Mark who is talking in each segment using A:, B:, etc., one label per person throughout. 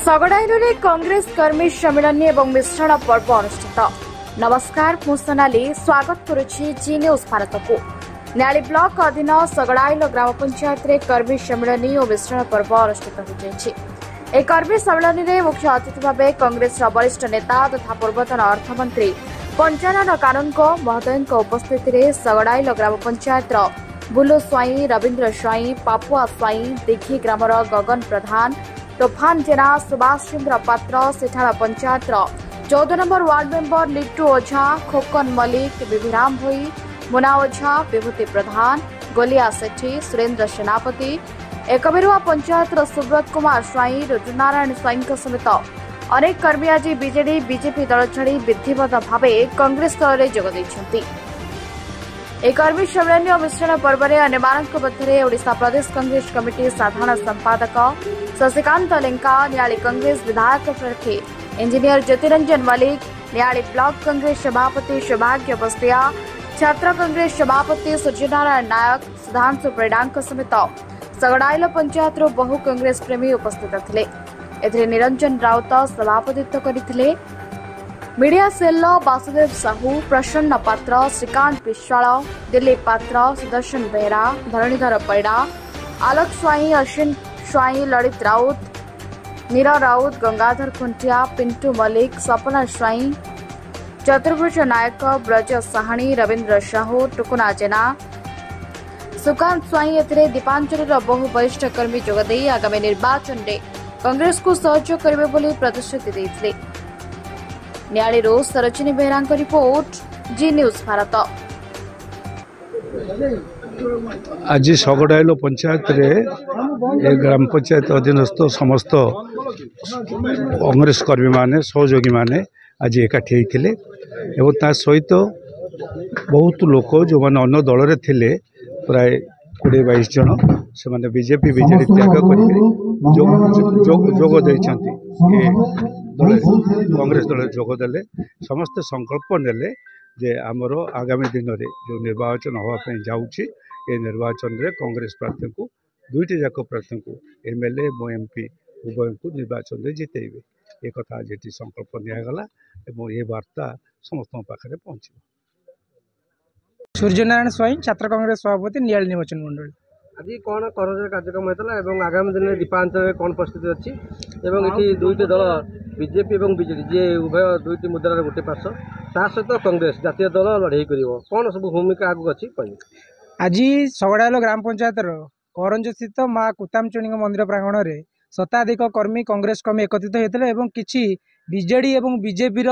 A: सगड़ाइल कांग्रेस कर्मी सम्मेलन और मिश्रण पर्व अनुष्ठित। नमस्कार, मु सोनाली स्वागत करुछि जी न्यूज भारत को। न्याली ब्लॉक अधीन सगड़ाइल ग्राम पंचायत रे कर्मी सम्मेलन और मिश्रण पर्व अनुष्ठित हो। कर्मी सम्मेलन में मुख्य अतिथि भाव कांग्रेस वरिष्ठ नेता तथा पूर्वतन अर्थमंत्री पंचानन कानूनगो महोदय उपस्थित में सगड़ाइल ग्राम पंचायत बुलु स्वाई, रवीन्द्र स्वाई, पापुआ स्वाई, दिघी ग्रामर Gagan Pradhan, Tofan Jena, Subhash Chandra Patra, Sethala panchayat 14 number ward member Littu Ojha, Khokan Mallick, Bibhiram Bhoi, Muna Ojha, विभूति प्रधान, गोलिया सेठी, सुरेन्द्र सेनापति, एकबिरुआ पंचायत सुब्रत कुमार स्वाई, रुद्रनारायण स्वाई समेत अनेक कर्मी आज बीजेडी बीजेपी दल छाड़ी विधिवत भाव कांग्रेस दल में जोग देइछन्ति। कर्मी सम्मेलन और मिश्रण पर्व में अन्य मध्य ओडिशा प्रदेश कांग्रेस कमिटी साधारण संपादक शशिकांत लेंका, न्याली कांग्रेस विधायक प्रार्थी इंजीनियर ज्योतिरंजन मल्लिक, न्याली ब्लॉक कांग्रेस सभापति सौभाग्य बस्तिया, छात्र कांग्रेस सभापति सूर्यनारायण नायक, सुधांशु परिडांक समेत सगड़ाइल पंचायत बहु कांग्रेस प्रेमी उपस्थित थे। निरंजन राउत सभापतित्व करथिले। मीडिया सेल वासुदेव साहू, प्रसन्न पात्र, श्रीकांत विश्वाल, दिलीप पात्र, सुदर्शन बेहरा, धरणीधर पैड़ा, आलोक स्वाई, अश्विन स्वाई, ललित राउत, नीरा राउत, गंगाधर खुंटिया, पिंटू मल्लिक, सपना स्वाई, चतुर्भुज नायक, ब्रज साहाणी, रवीन्द्र साहू, टुकुना जेना, सुकांत स्वाई एथिरे दीपांचल बहु वरिष्ठ कर्मी जोगदे आगामी निर्वाचन में कांग्रेस को सहयोग करेंगे बोली प्रतिश्रुति देथिले। न्याली सरोजिनी बेहरा रिपोर्ट, जी न्यूज भारत।
B: आज सगड़ाइल पंचायत रे ग्राम पंचायत अधीनस्थ समस्त कांग्रेस कर्मी माने सहयोगी माने आज एकाठी होते सहित बहुत लोक जो मैंने अन्य दल रे थिले प्राय 20-22 जन से बीजेपी बीजेडी त्याग कर कांग्रेस दल जोगदे समस्ते संकल्प नेले जे आमर आगामी दिन में जो निर्वाचन होगापी जाऊँगी ये निर्वाचन में कांग्रेस प्रार्थी को दुईटी जाक प्रार्थी को एमएलए और एमपी उभय को निर्वाचन में जितेबे एक आज ये संकल्प निगला और ये वार्ता समस्त पाखे पहुँच।
C: सूर्यनारायण स्वाई, छात्र कांग्रेस सभापति, नियाली निर्वाचन मंडल।
D: आज कौन कर्मचारी कार्यक्रम होता है आगामी दिन में दीपांचल कौन परिस्थिति अच्छी ये दुईटी दल बीजेपी और बीजेडी जी उभय दुईटी मुद्रार गोटे पार्श्व ता सहित कांग्रेस जातीय दल लड़े कर कौन सब भूमिका आगे अच्छी
C: आज सगड़ाइल ग्राम पंचायत करंज स्थित माँ कुतामचुणी मंदिर प्रांगण में शताधिक कर्मी कांग्रेस कर्मी एकत्रित होते किसी बीजेडी और बीजेपी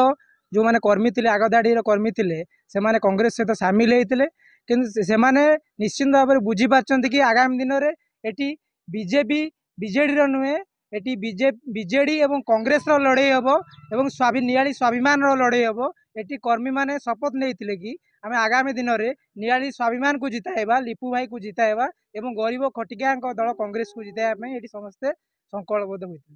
C: जो मैंने कर्मी थे आग धाड़ी कर्मी थे से कांग्रेस सहित सामिल होते किंतु से निश्चित भाव में बुझीपार कि आगामी दिन में ये बीजेपी बीजेडी नुहे ये बीजेडी और कांग्रेस लड़े हम और नियाली स्वाभिमान लड़े हम। ये कर्मी मैंने शपथ नहीं कि आम आगामी दिन में नियाली स्वाभिमान को जिताइबा, लिपू भाई को जिताइबा और गरीब खटिया दल कांग्रेस को जिताइबा ये समस्ते संकल्पबद्ध होते।